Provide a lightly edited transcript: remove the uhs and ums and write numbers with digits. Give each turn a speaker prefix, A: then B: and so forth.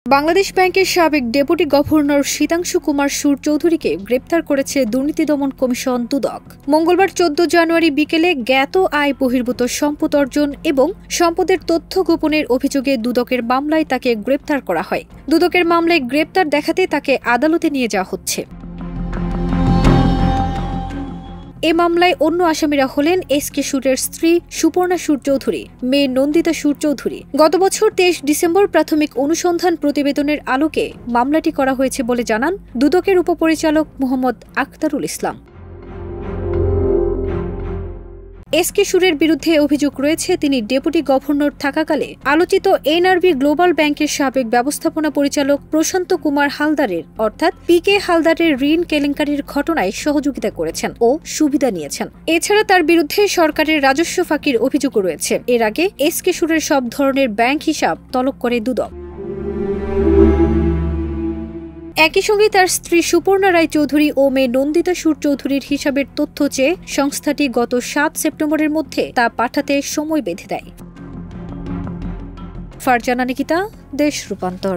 A: বাংলাদেশ ব্যাংকের সাবেক deputy governor Sitanshu Kumar সুর চৌধুরীকে গ্রেপ্তার করেছে দুর্নীতি দমন কমিশন দুদক। মঙ্গলবার 14 জানুয়ারি বিকেলে জ্ঞাত আয় বহির্ভূত সম্পদ অর্জন এবং সম্পদের তথ্য গোপনের অভিযোগে দুদকের মামলায় তাকে গ্রেপ্তার করা হয়। দুদকের মামলায় গ্রেপ্তার দেখাতে তাকে আদালতে নিয়ে যাওয়া হচ্ছে। এ মামলায় অন্য আসামিরা হলেন এসকে সুরের স্ত্রী সুপর্ণা সুর চৌধুরী, মেয়ে নন্দিতা সুর চৌধুরী। গত বছর 23 ডিসেম্বর প্রাথমিক অনুসন্ধান প্রতিবেদনের আলোকে মামলাটি করা হয়েছে বলে জানান দুদকের উপপরিচালক মোহাম্মদ আখতারুল ইসলাম। এসকে সুরের বিরুদ্ধে অভিযোগ রয়েছে তিনি ডেপুটি গভর্নর থাকাকালে আলোচিত এনআরবি গ্লোবাল ব্যাংকের সাবেক ব্যবস্থাপনা পরিচালক প্রশান্ত কুমার হালদারের অর্থাৎ পিকে হালদারের ঋণ কেলেঙ্কারির ঘটনায় সহযোগিতা করেছেন ও সুবিধা নিয়েছেন। এছাড়া তার বিরুদ্ধে সরকারের রাজস্ব ফাঁকির অভিযোগও রয়েছে। এর আগে এসকে সুরের সব ধরনের ব্যাংক হিসাব তলব করে দুদক। একই সঙ্গে তার স্ত্রী সুপর্ণা রায় চৌধুরী ও মেয়ে নন্দিতা সুর চৌধুরীর হিসাবের তথ্য চেয়ে সংস্থাটি গত 7 সেপ্টেম্বরের মধ্যে তা পাঠাতে সময় বেঁধে দেয়। ফারজানা নিকিতা, দেশ রূপান্তর।